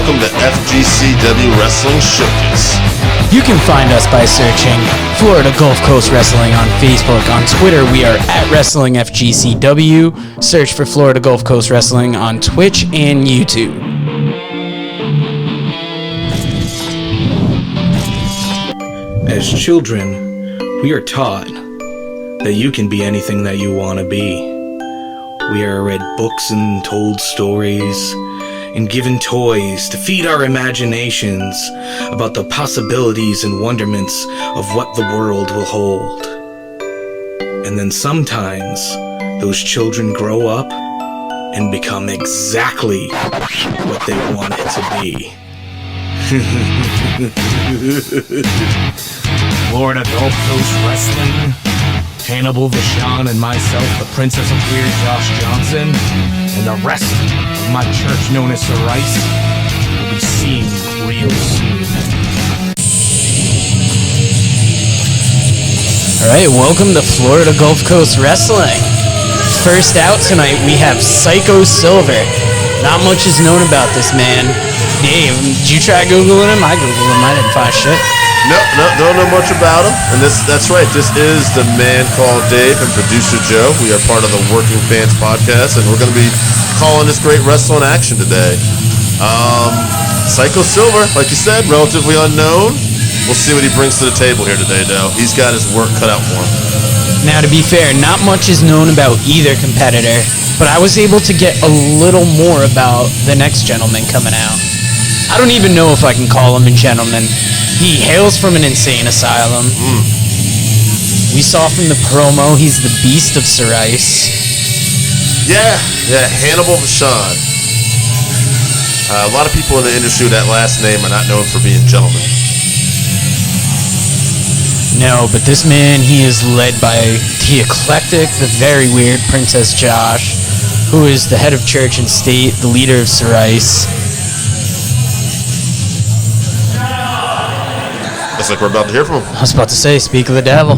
welcome to FGCW Wrestling Showcase. You can find us by searching Florida Gulf Coast Wrestling on Facebook. On Twitter, we are at Wrestling FGCW. Search for Florida Gulf Coast Wrestling on Twitch and YouTube. As children, we are taught that you can be anything that you want to be. We are read books and told stories and given toys to feed our imaginations about the possibilities and wonderments of what the world will hold. And then sometimes those children grow up and become exactly what they want it to be. Florida Gulf Coast Wrestling, Hannibal Vachon and myself, the Princess of Weird Josh Johnson, and the rest of my church known as Rice will be seen real soon. Alright, welcome to Florida Gulf Coast Wrestling. First out tonight, we have Psycho Silver. Not much is known about this man. Dave, did you try Googling him? I Googled him, I didn't find shit. No, don't know much about him. And that's right, this is the man called Dave and producer Joe. We are part of the Working Fans Podcast, and we're going to be calling this great wrestling action today. Psycho Silver, like you said, relatively unknown. We'll see what he brings to the table here today, though. He's got his work cut out for him. Now, to be fair, not much is known about either competitor, but I was able to get a little more about the next gentleman coming out. I don't even know if I can call him a gentleman. He hails from an insane asylum. We saw from the promo, he's the Beast of Rice. Yeah, Hannibal Vachon. A lot of people in the industry with that last name are not known for being gentlemen. No, but this man, he is led by the eclectic, the very weird Princess Josh, who is the head of church and state, the leader of Rice. Looks like we're about to hear from him. I was about to say, speak of the devil.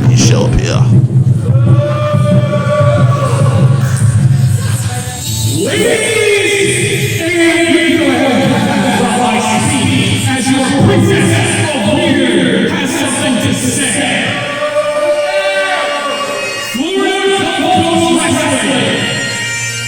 He shall appear. Ladies and gentlemen, as your princess of weird has something to say. Florida Gulf Coast Wrestling.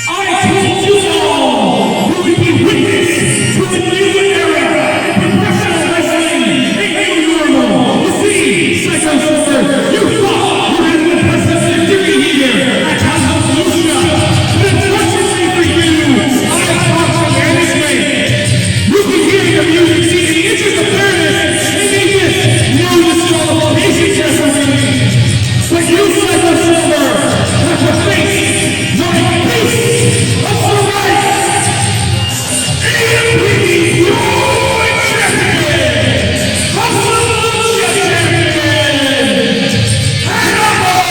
I told you all you would be witness to a new era in professional wrestling, a new normal. You see, Psycho Silver, you thought you had an impressive victory here at Tuscaloosa. But unfortunately for you, I talk management. You can hear the music, see the inches of fairness, and make this no disqualification referee. But you, Psycho Silver, have to face the beast of the right. And we your champion, Hannibal champion, Hannibal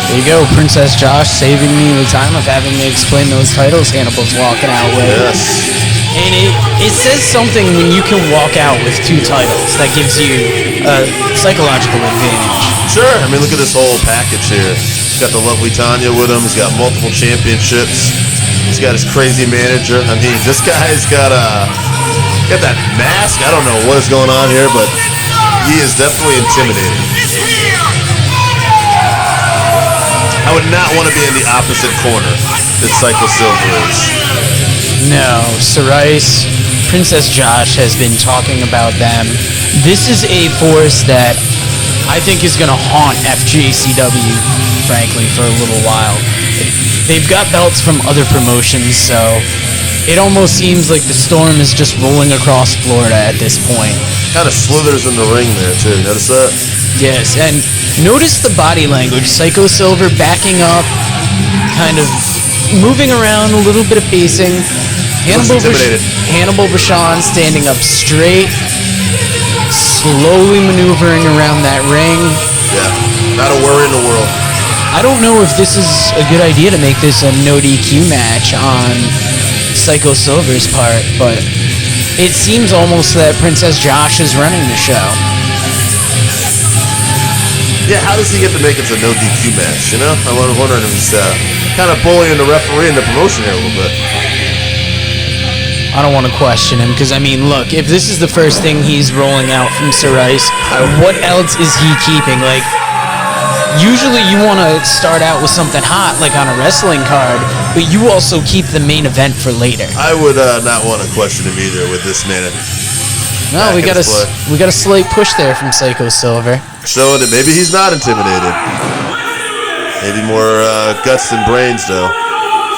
There you go, Princess Josh saving me the time of having to explain those titles Hannibal's walking out with. Yes. And it says something when you can walk out with two titles. That gives you a psychological advantage. Sure. I mean, look at this whole package here. He's got the lovely Tanya with him. He's got multiple championships. He's got his crazy manager. I mean, this guy's got that mask. I don't know what is going on here, but he is definitely intimidating. I would not want to be in the opposite corner that Psycho Silver is. No, Rice, Princess Josh has been talking about them. This is a force that I think is going to haunt FGCW, frankly, for a little while. They've got belts from other promotions, so it almost seems like the storm is just rolling across Florida at this point. Kind of slithers in the ring there, too. Notice that? Yes, and notice the body language. Psycho Silver backing up, kind of moving around, a little bit of pacing. Hannibal Vachon standing up straight, slowly maneuvering around that ring. Yeah, not a worry in the world. I don't know if this is a good idea to make this a no DQ match on Psycho Silver's part, but it seems almost that Princess Josh is running the show. Yeah, how does he get to make it to no DQ match, you know? I'm wondering if he's kind of bullying the referee and the promotion here a little bit. I don't want to question him because, I mean, look, if this is the first thing he's rolling out from Sirice, what else is he keeping? Like, usually you want to start out with something hot, like on a wrestling card, but you also keep the main event for later. I would not want to question him either with this man. No, we got a slight push there from Psycho Silver. Showing that maybe he's not intimidated. Maybe more guts than brains, though.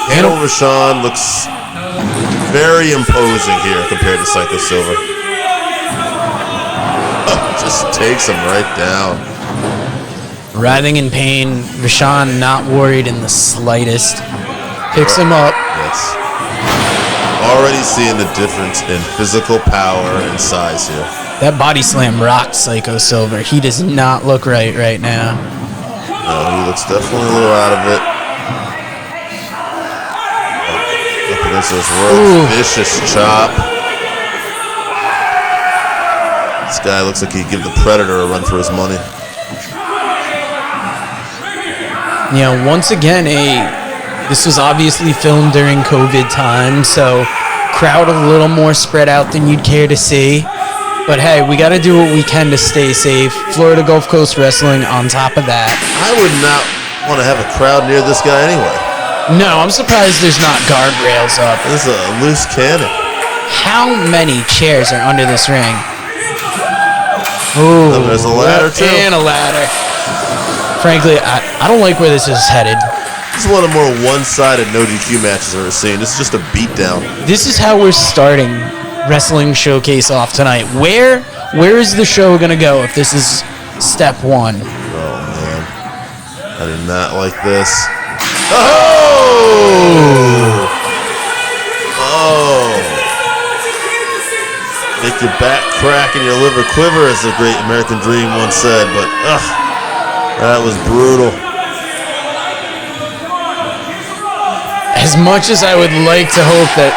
Hannibal Vachon looks very imposing here compared to Psycho Silver. Just takes him right down. Writhing in pain, Vachon not worried in the slightest. Picks him up. Yes. Already seeing the difference in physical power and size here. That body slam rocked Psycho Silver. He does not look right now. No, he looks definitely a little out of it. Up against those ropes. Vicious chop. This guy looks like he'd give the Predator a run for his money. Yeah, once again, this was obviously filmed during COVID time, so crowd a little more spread out than you'd care to see. But hey, we got to do what we can to stay safe. Florida Gulf Coast Wrestling on top of that. I would not want to have a crowd near this guy anyway. No, I'm surprised there's not guardrails up. This is a loose cannon. How many chairs are under this ring? Ooh, There's a ladder too. And a ladder. Frankly, I don't like where this is headed. This is one of the more one-sided no DQ matches I've ever seen. This is just a beatdown. This is how we're starting Wrestling Showcase off tonight. Where is the show gonna go if this is step one? Oh man, I do not like this. Oh! Oh! Make your back crack and your liver quiver, as the great American Dream once said. But that was brutal. As much as I would like to hope that...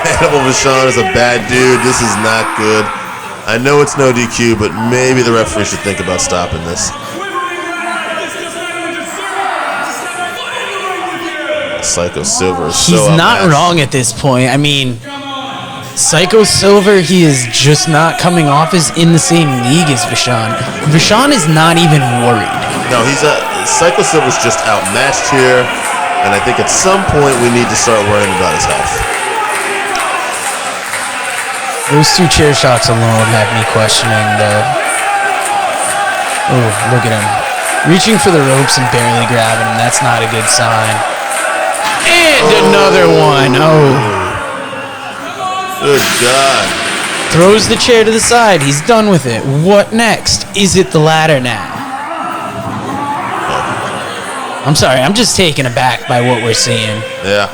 Hannibal Vachon is a bad dude. This is not good. I know it's no DQ, but maybe the referee should think about stopping this. Psycho Silver is He's so not outmatched. wrong at this point. I mean, Psycho Silver, he is just not coming off as in the same league as Vachon. Vachon is not even worried. No, Psycho Silver's just outmatched here, and I think at some point we need to start worrying about his health. Those two chair shots alone have me questioning the... Oh, look at him. Reaching for the ropes and barely grabbing him. That's not a good sign. And another one. Oh. Good God. Throws the chair to the side. He's done with it. What next? Is it the ladder now? I'm sorry. I'm just taken aback by what we're seeing. Yeah.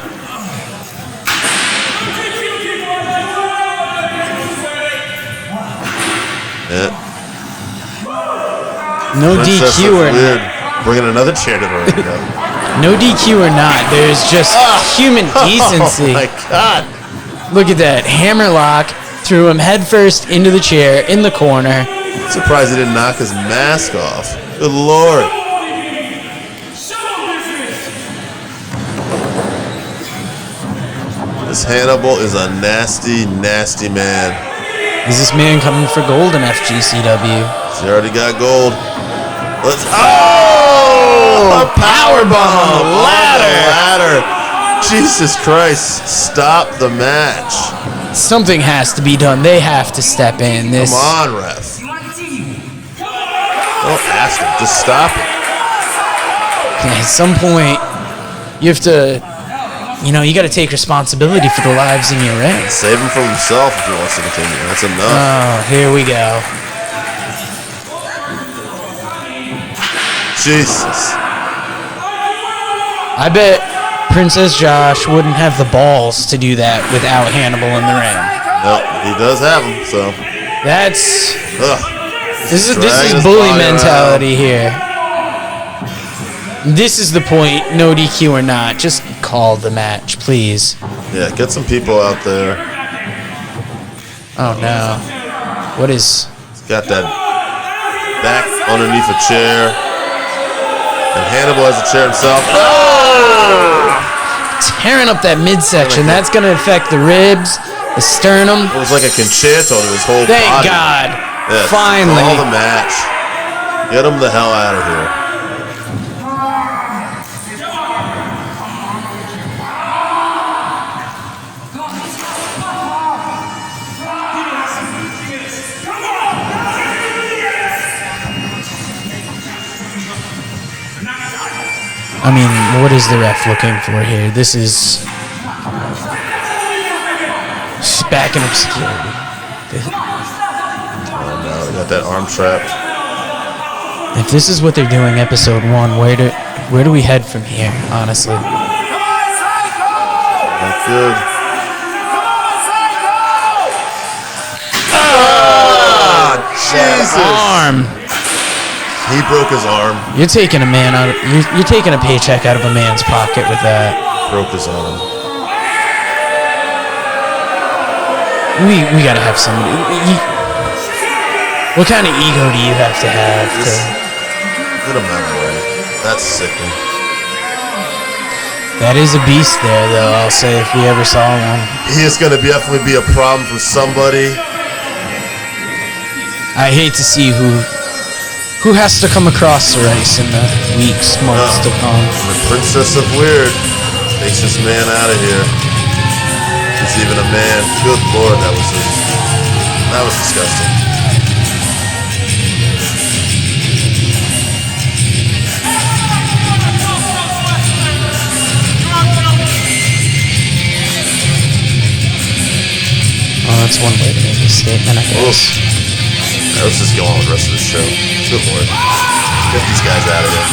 No Princess DQ or looks weird. Bringing another chair to the ring. no DQ or not. There's just human decency. Oh my God. Look at that. Hammerlock threw him headfirst into the chair in the corner. I'm surprised he didn't knock his mask off. Good Lord. This Hannibal is a nasty, nasty man. Is this man coming for gold in FGCW? He already got gold. Oh! A powerbomb on the ladder. Jesus Christ. Stop the match. Something has to be done. They have to step in. Come on, ref. Don't ask him. Just stop it. At some point, you have to, you got to take responsibility for the lives in your ring. Save him from himself if he wants to continue. That's enough. Oh, here we go. Jesus. I bet Princess Josh wouldn't have the balls to do that without Hannibal in the ring. Nope, he does have him, so. This is Dragging his bully body mentality here. This is the point, no DQ or not. Just call the match, please. Yeah, get some people out there. Oh no. What is... He's got that back underneath a chair. And Hannibal has a chair himself. Oh! Tearing up that midsection. That's going to affect the ribs, the sternum. It was like a concerto to his whole body. Thank God. Yes, Finally. all the match. Get him the hell out of here. I mean, what is the ref looking for here? This is just backing up security. Oh no, they got that arm trapped. If this is what they're doing, episode 1, where do we head from here? Honestly, Not good. Jesus! arm. He broke his arm. You're taking a man out. You're taking a paycheck out of a man's pocket with that. Broke his arm. We gotta have somebody. What kind of ego do you have to have? Get him out of the way. That's sickening. That is a beast there, though. I'll say if we ever saw one. He is going to definitely be a problem for somebody. I hate to see who has to come across the race in the weeks, months to come. The Princess of Weird takes this man out of here. He's even a man. Good Lord, that was disgusting. Oh, that's one way to make a statement, I guess. Right, let's just go on with the rest of the show. Good Lord. Get these guys out of here.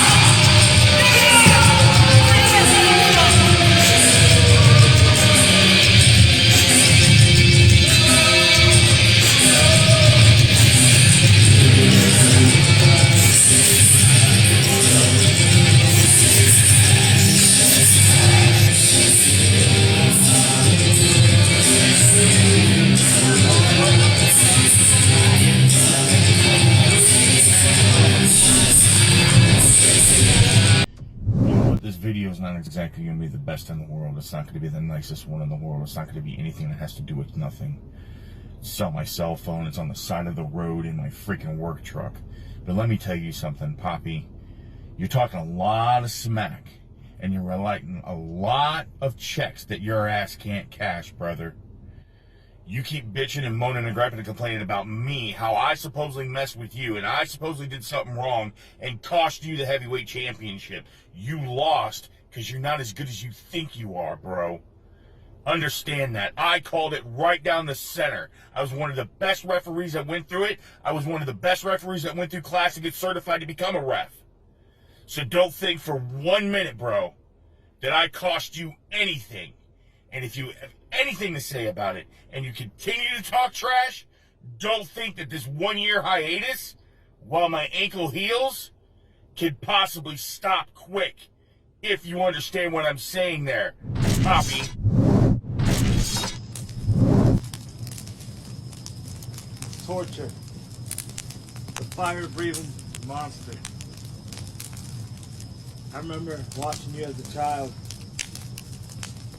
Video is not exactly going to be the best in the world. It's not going to be the nicest one in the world. It's not going to be anything that has to do with nothing. It's on my cell phone. It's on the side of the road in my freaking work truck. But let me tell you something, Papi. You're talking a lot of smack, and you're writing a lot of checks that your ass can't cash, brother. You keep bitching and moaning and griping and complaining about me, how I supposedly messed with you, and I supposedly did something wrong and cost you the heavyweight championship. You lost because you're not as good as you think you are, bro. Understand that. I called it right down the center. I was one of the best referees that went through it. I was one of the best referees that went through class to get certified to become a ref. So don't think for 1 minute, bro, that I cost you anything. And if you have anything to say about it and you continue to talk trash, don't think that this 1 year hiatus while my ankle heals could possibly stop quick, if you understand what I'm saying there, Papi. Torture. The fire-breathing monster. I remember watching you as a child,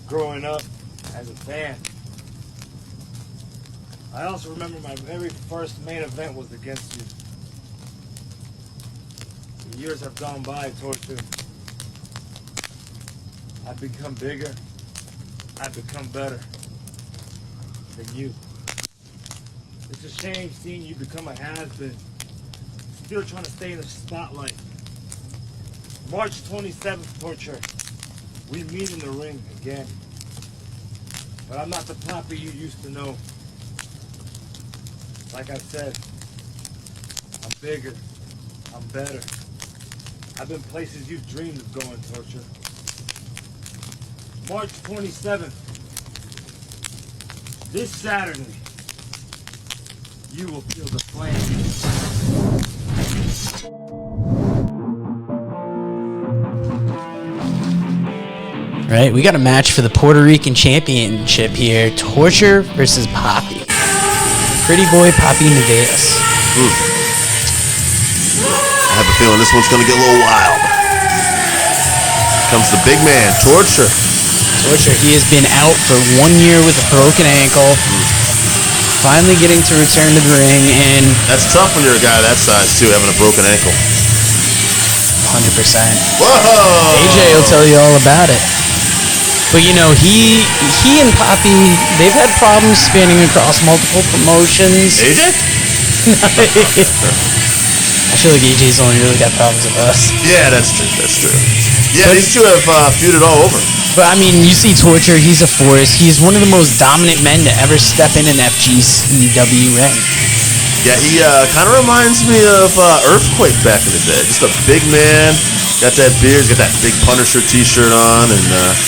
growing up as a fan. I also remember my very first main event was against you. The years have gone by, Torture. I've become bigger. I've become better than you. It's a shame seeing you become a has-been, still trying to stay in the spotlight. March 27th, Torture. We meet in the ring again. But I'm not the Papi you used to know. Like I said, I'm bigger. I'm better. I've been places you've dreamed of going, Torture. March 27th. This Saturday, you will feel the flames. Right, we got a match for the Puerto Rican Championship here. Torture versus Papi. Pretty boy Papi Nieves. I have a feeling this one's going to get a little wild. Comes the big man, Torture. Torture, he has been out for 1 year with a broken ankle. Finally getting to return to the ring, and That's tough when you're a guy that size, too, having a broken ankle. 100%. Whoa! AJ will tell you all about it. But you know, he and Papi, they've had problems spanning across multiple promotions. AJ? I feel like AJ's only really got problems with us. Yeah, that's true. That's true. Yeah, But- these two have feuded all over. But I mean, you see Torture, he's a force. He's one of the most dominant men to ever step in an FGCW ring. Yeah, he kind of reminds me of Earthquake back in the day. Just a big man, got that beard, he's got that big Punisher t-shirt on, and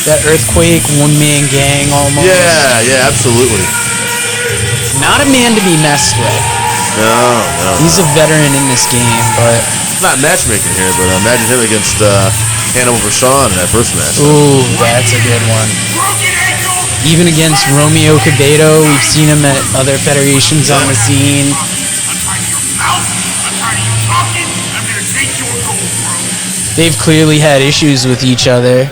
That Earthquake, one-man gang almost. yeah, absolutely. Not a man to be messed with. No. He's a veteran in this game, but Not matchmaking here, but imagine him against Hannibal Vachon in that first match. ooh, that's a good one. Even against Romeo Cabedo, we've seen him at other federations on the scene. They've clearly had issues with each other.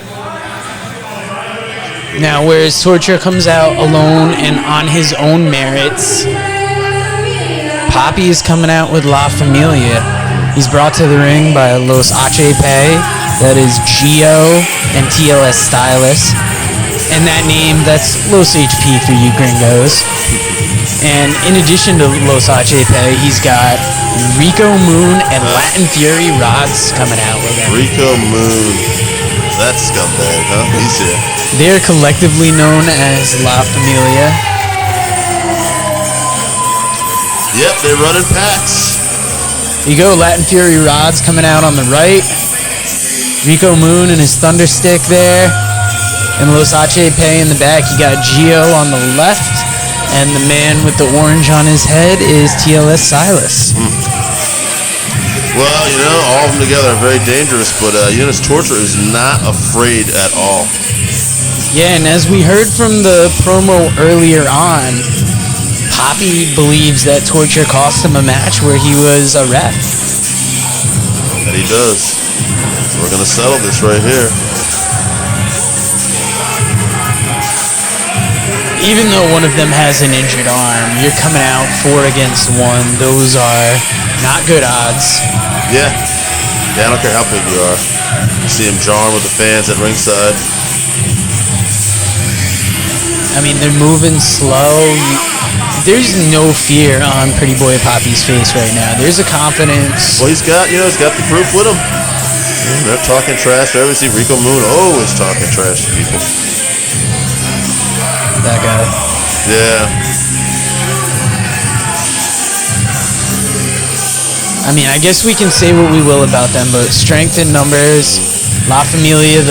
Now, whereas Torture comes out alone and on his own merits, Papi is coming out with La Familia. He's brought to the ring by Los HP, that is Gio and TLS Stylus. And that name, that's Los HP for you gringos. And in addition to Los HP, he's got Rico Moon and Latin Fury Rods coming out with him. Rico Moon. That scumbag, huh? He's here. They're collectively known as La Familia. Yep, they're running packs. You go Latin Fury Rods coming out on the right. Rico Moon and his Thunder Stick there. And Los HP in the back. You got Gio on the left. And the man with the orange on his head is TLS Silas. Well, you know, all of them together are very dangerous, but Eunice Torture is not afraid at all. Yeah, and as we heard from the promo earlier on, Papi believes that Torture cost him a match where he was a ref. And he does. We're going to settle this right here. Even though one of them has an injured arm, you're coming out 4 against 1. Those are not good odds. Yeah. Yeah, I don't care how big you are. You see him jarring with the fans at ringside. I mean, they're moving slow. There's no fear on Pretty Boy Papi's face right now. There's a confidence. Well, he's got the proof with him. They're talking trash. I always see Rico Moon always talking trash to people. That guy. Yeah. I mean, I guess we can say what we will about them, but strength in numbers, La Familia,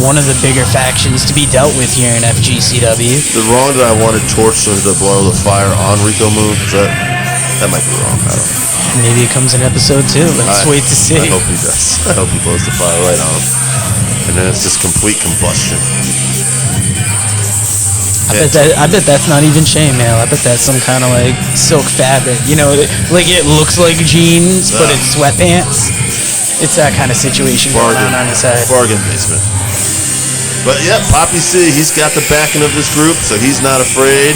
one of the bigger factions to be dealt with here in FGCW. The wrong that I wanted Torture to blow the fire on Rico Moon. That might be wrong. I don't know. Maybe it comes in episode 2. Let's wait to see. I hope he does. I hope he blows the fire right on him. And then it's just complete combustion. I bet that's not even chainmail. I bet that's some kind of like silk fabric. You know, like it looks like jeans, but it's sweatpants. It's that kind of situation going on his head. Bargain basement. But yeah, Papi C, he's got the backing of this group, so he's not afraid.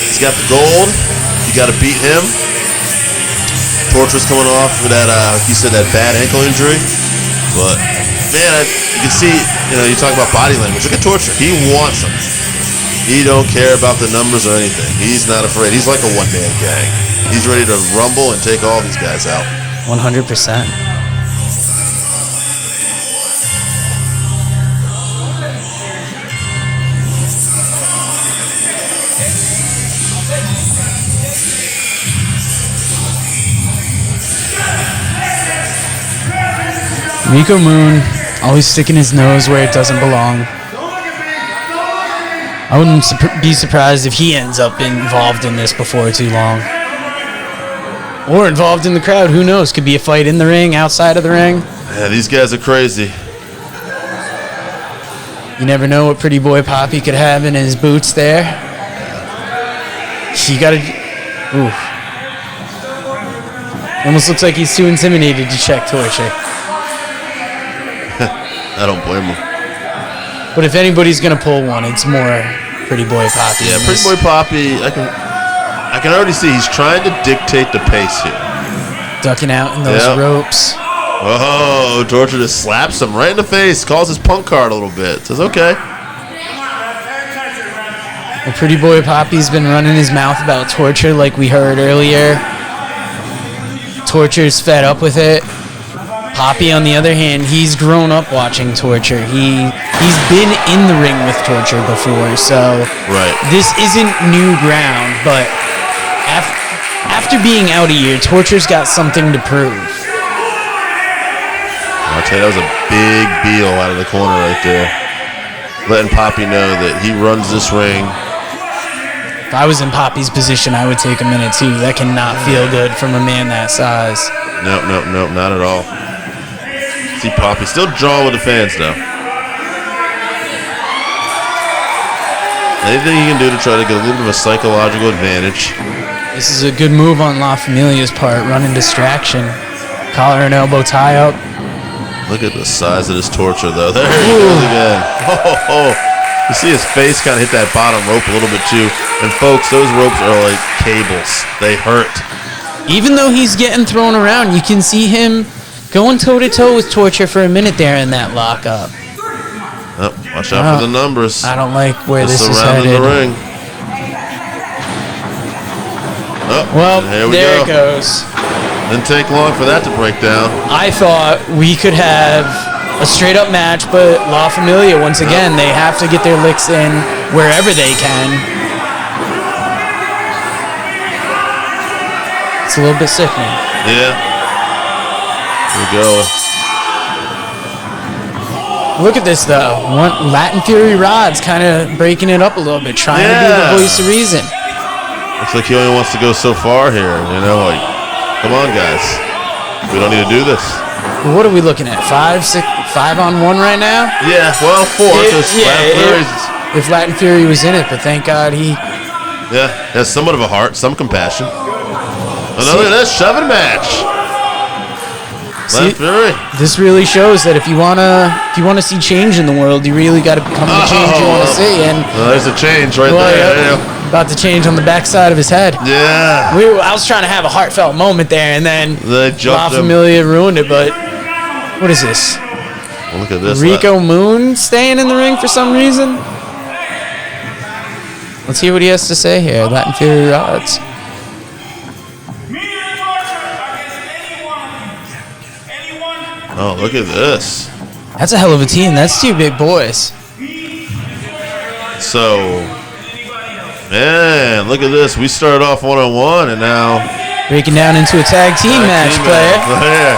He's got the gold. You got to beat him. Torture's coming off with that, he said that bad ankle injury. But man, you can see, you talk about body language. Look at Torture. He wants him. He don't care about the numbers or anything. He's not afraid. He's like a one-man gang. He's ready to rumble and take all these guys out. 100%. Rico Moon always sticking his nose where it doesn't belong. I wouldn't be surprised if he ends up involved in this before too long. Or involved in the crowd, who knows? Could be a fight in the ring, outside of the ring. Yeah, these guys are crazy. You never know what Pretty Boy Papi could have in his boots there. You gotta... Ooh. Almost looks like he's too intimidated to check Torture. I don't blame him. But if anybody's gonna pull one, it's more Pretty Boy Papi. Yeah, Pretty Boy Papi. I can already see he's trying to dictate the pace here. Ducking out in those ropes. Oh, Torture just slaps him right in the face. Calls his punk card a little bit. Says okay. Well, Pretty Boy Papi's been running his mouth about Torture, like we heard earlier. Torture's fed up with it. Papi, on the other hand, he's grown up watching Torture. He's been in the ring with Torture before, so this isn't new ground. But after being out a year, Torture's got something to prove. I'll tell you, that was a big deal out of the corner right there, letting Papi know that he runs this ring. If I was in Papi's position, I would take a minute too. That cannot feel good from a man that size. Nope, not at all. See Papi still drawing with the fans though. Anything he can do to try to get a little bit of a psychological advantage. This is a good move on La Familia's part, running distraction. Collar and elbow tie up. Look at the size of this Torture though. There he goes again. Oh. You see his face kind of hit that bottom rope a little bit too. And folks, those ropes are like cables. They hurt. Even though he's getting thrown around, you can see him going toe-to-toe with Torture for a minute there in that lockup. Oh, watch out for the numbers. I don't like where this is surrounding headed. the ring. Oh, well, here we there go. it goes. Didn't take long for that to break down. I thought we could have a straight-up match, but La Familia, once again, they have to get their licks in wherever they can. It's a little bit sickening. Yeah. Here we go. Look at this, though. Latin Fury Rod's kind of breaking it up a little bit, trying to be the voice of reason. Looks like he only wants to go so far here, you know, like, come on, guys. We don't need to do this. What are we looking at? 5 on 1 right now? Yeah, well, 4. If Latin Fury was in it, but thank God he... Yeah, has somewhat of a heart, some compassion. Another shoving match. Latin Fury. This really shows that if you wanna see change in the world, you really got to become the change you want to see. And there's a change right there. About to change on the backside of his head. Yeah. I was trying to have a heartfelt moment there, and then La jumped Familia ruined it. But what is this? Well, look at this. Rico Moon staying in the ring for some reason. Let's hear what he has to say here. Latin Fury Rods. Oh, look at this. That's a hell of a team. That's 2 big boys. So, man, look at this. We started off 1-on-1, and now breaking down into a tag team match, player. Yeah.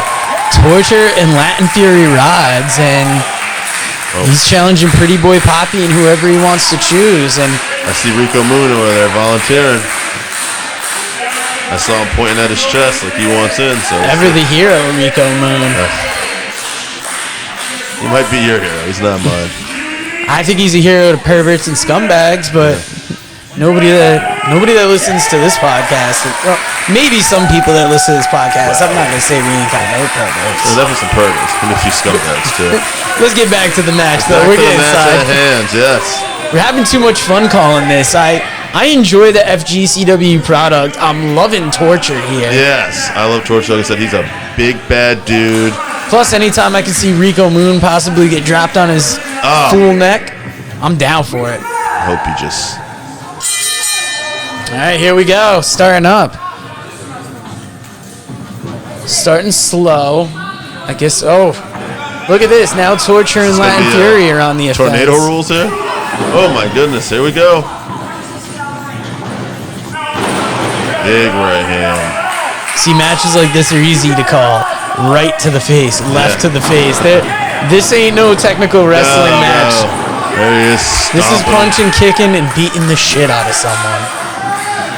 Torture and Latin Fury Rods, and he's challenging Pretty Boy Papi and whoever he wants to choose. And I see Rico Moon over there volunteering. I saw him pointing at his chest like he wants in. So ever the hero, Rico Moon. He might be your hero. He's not mine. I think he's a hero to perverts and scumbags, but nobody that listens to this podcast. Well, maybe some people that listen to this podcast. I'm not gonna say we ain't got no perverts. There's definitely some perverts and a few scumbags too. Let's get back to the match, though. We're getting side hands. Yes. We're having too much fun calling this. I enjoy the FGCW product. I'm loving Torture here. Yes, I love Torture. Like I said, he's a big bad dude. Plus, anytime I can see Rico Moon possibly get dropped on his full neck, I'm down for it. I hope he just... All right, here we go. Starting up. Starting slow. I guess, look at this. Now Torture and Latin Fury are on the offense. Tornado rules here? Oh my goodness, here we go. Big right hand. See, matches like this are easy to call. Right to the face, left to the face. This ain't no technical wrestling match. No. There he is. This is punching, kicking, and beating the shit out of someone.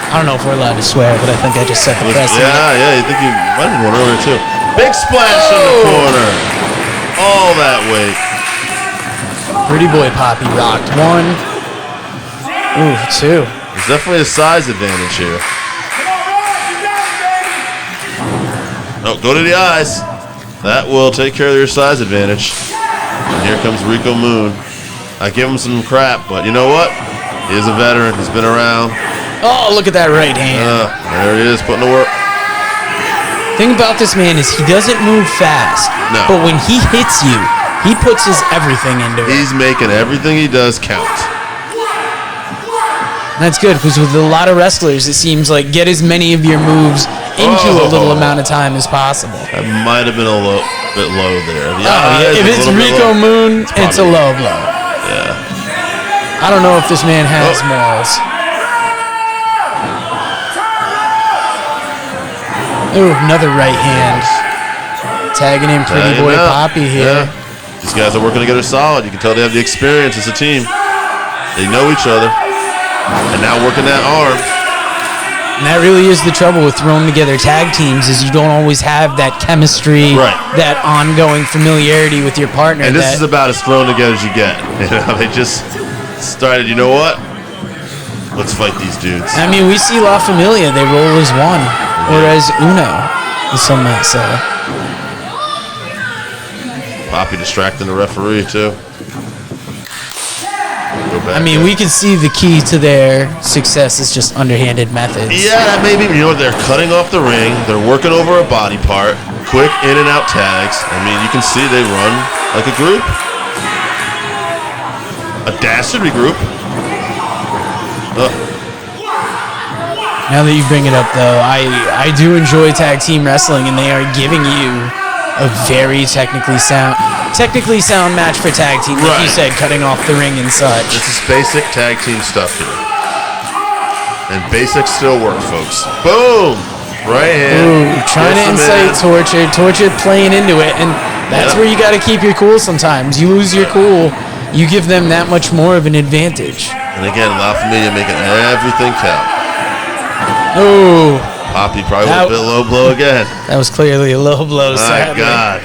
I don't know if we're allowed to swear, but I think I just set the precedent. Yeah, you think you might have one earlier too. Big splash in the corner. All that weight. Pretty Boy Papi rocked 1. Ooh, 2. There's definitely a size advantage here. Oh, go to the eyes. That will take care of your size advantage. And here comes Rico Moon. I give him some crap, but you know what? He is a veteran. He's been around. Oh, look at that right hand. There he is, putting the work. Thing about this man is he doesn't move fast. No. But when he hits you, he puts his everything into it. He's making everything he does count. That's good, because with a lot of wrestlers, it seems like get as many of your moves into a little amount of time as possible. That might have been a bit low there. If it's Rico Moon, it's a low blow. Yeah. I don't know if this man has morals. Ooh, another right hand. Tagging in Pretty Boy Papi here. Yeah. These guys are working together solid. You can tell they have the experience as a team. They know each other. And now working that arm. And that really is the trouble with throwing together tag teams, is you don't always have that chemistry, that ongoing familiarity with your partner. And this is about as thrown together as you get. You know, they just started, you know what? Let's fight these dudes. I mean, we see La Familia, they roll as one, or as uno, as some might say. Papi distracting the referee, too. I mean, we can see the key to their success is just underhanded methods. Yeah, that may be. You know, they're cutting off the ring. They're working over a body part. Quick in and out tags. I mean, you can see they run like a group. A dastardly group. Now that you bring it up, though, I do enjoy tag team wrestling, and they are giving you a very technically sound match for tag team, like you said, cutting off the ring and such. This is basic tag team stuff here. And basics still work, folks. Boom! Right hand. Ooh, trying to incite Torture. Torture playing into it, and that's where you got to keep your cool sometimes. You lose your cool, you give them that much more of an advantage. And again, La Familia making everything count. Oh. Papi probably a bit low blow again. That was clearly a low blow, My God.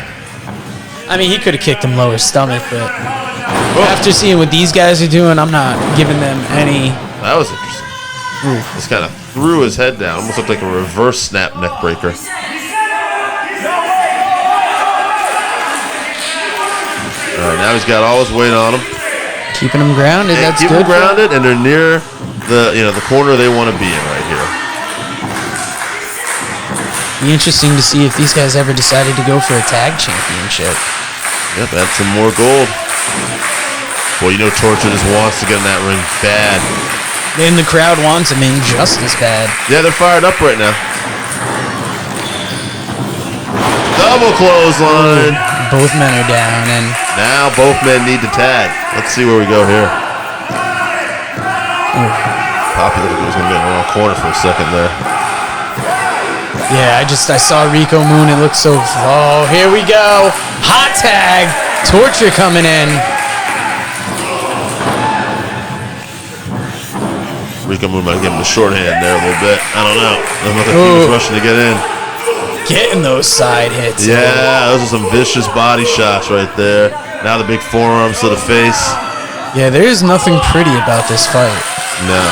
I mean, he could have kicked him lower stomach, but after seeing what these guys are doing, I'm not giving them any. That was interesting. Just kind of threw his head down. Almost looked like a reverse snap neck breaker. All right, now he's got all his weight on him. Keeping him grounded. That's keep good. Keep him grounded, and they're near the corner they want to be in right here. Be interesting to see if these guys ever decided to go for a tag championship. Yep, add some more gold. Well, you know Torture just wants to get in that ring bad. And the crowd wants him in just as bad. Yeah, they're fired up right now. Double clothesline. Both men are down, and now both men need to tag. Let's see where we go here. Papi looked like he was going to get in the wrong corner for a second there. Yeah, I saw Rico Moon. It looked so. Oh, here we go. Hot tag. Torture coming in. Rico Moon might give him the shorthand there a little bit. I don't know. I don't think he was rushing to get in. Getting those side hits. Yeah, those are some vicious body shots right there. Now the big forearms to the face. Yeah, there is nothing pretty about this fight. No.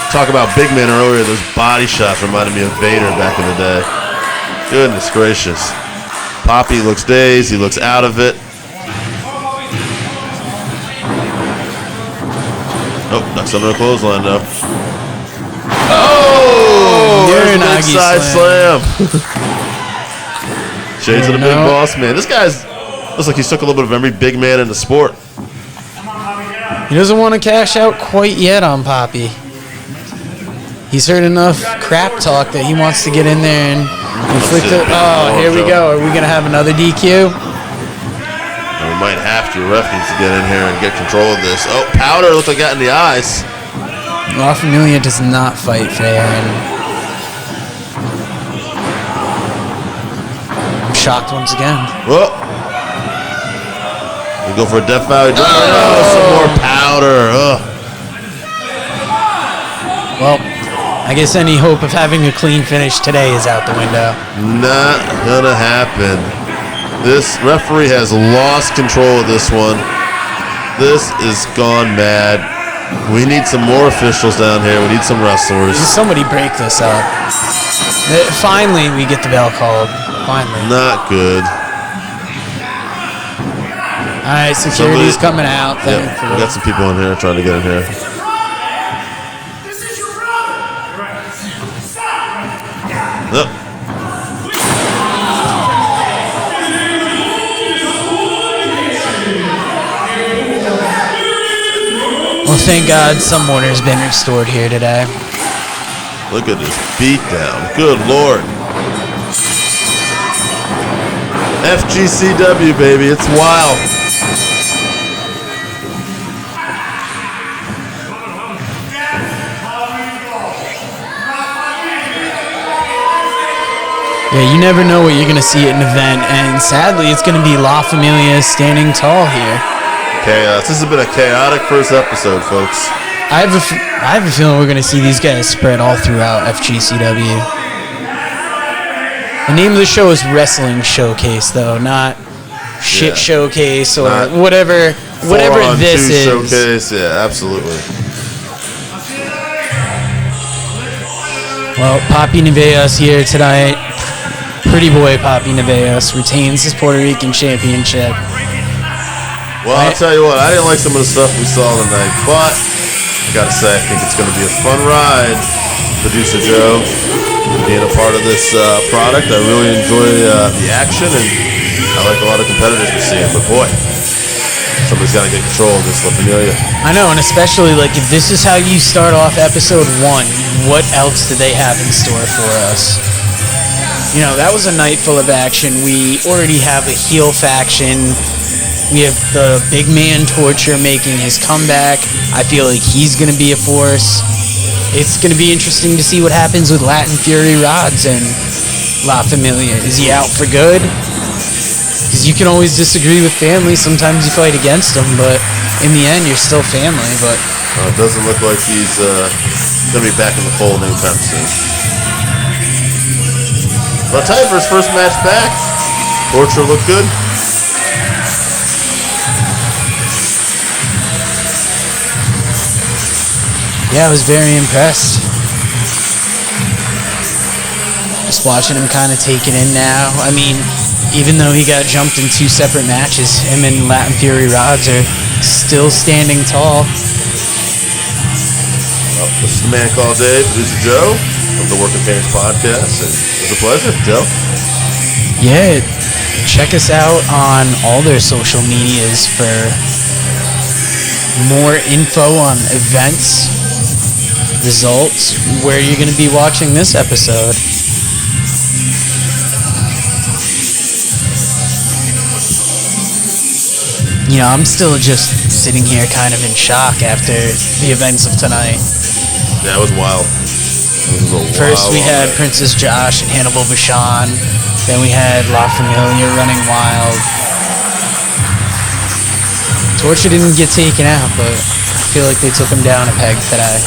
Talk about big men earlier. Those body shots reminded me of Vader back in the day. Goodness gracious. Papi looks dazed. He looks out of it. Oh, ducks under a clothesline though. Oh! There's a big side slam. Shades of the big boss man. This guy's looks like he's took a little bit of every big man in the sport. He doesn't want to cash out quite yet on Papi. He's heard enough crap talk that he wants to get in there and inflict it. Oh, here we go. Are we going to have another DQ? And we might have to. Ref needs to get in here and get control of this. Oh, Powder looks like got in the eyes. La Familia does not fight fair, and I'm shocked once again. Whoa. We go for a Death Valley drop. Oh, some more Powder. Oh. Well, I guess any hope of having a clean finish today is out the window. Not gonna happen. This referee has lost control of this one. This is gone mad. We need some more officials down here. We need some wrestlers. Somebody break this up. Finally, we get the bell called. Finally. Not good. All right, security's coming out. Yeah, we got some people in here trying to get in here. Yep. Well, thank God some order's been restored here today. Look at this beatdown. Good Lord. FGCW, baby. It's wild. Yeah, you never know what you're going to see at an event, and sadly, it's going to be La Familia standing tall here. Chaos. This has been a chaotic first episode, folks. I have a feeling we're going to see these guys spread all throughout FGCW. The name of the show is Wrestling Showcase, though, not Shit Showcase or Not whatever this 4-on-2 is. Showcase. Yeah, absolutely. Well, Papi Nieves here tonight. Pretty boy Papi Nieves retains his Puerto Rican Championship. Well, I'll tell you what, I didn't like some of the stuff we saw tonight, but I gotta say, I think it's gonna be a fun ride. Producer Joe, being a part of this product, I really enjoy the action, and I like a lot of competitors we're seeing, but boy, somebody's gotta get control of this La Familia. I know, and especially like if this is how you start off episode 1, what else do they have in store for us? You know, that was a night full of action. We already have a heel faction. We have the big man Torture making his comeback. I feel like he's going to be a force. It's going to be interesting to see what happens with Latin Fury Rods and La Familia. Is he out for good? Because you can always disagree with family. Sometimes you fight against them, but in the end, you're still family. But It doesn't look like he's going to be back in the fold anytime soon. But I'll tell you, for his first match back, Torture looked good. yeah, I was very impressed. Just watching him kind of take it in now. I mean, even though he got jumped in 2 separate matches, him and Latin Fury Rods are still standing tall. Well, this is the man called Dave, producer Joe of the Working Parents Podcast, and it was a pleasure, Joe. Yeah, check us out on all their social medias for more info on events, results, where you're going to be watching this episode. You know, I'm still just sitting here kind of in shock after the events of tonight. Yeah, it was wild. It was a First we wild had night. Princess Josh and Hannibal Vachon. Then we had La Familia running wild. Torture didn't get taken out, but I feel like they took him down a peg today.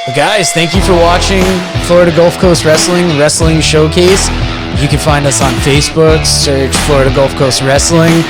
But guys, thank you for watching Florida Gulf Coast Wrestling Showcase. You can find us on Facebook, search Florida Gulf Coast Wrestling.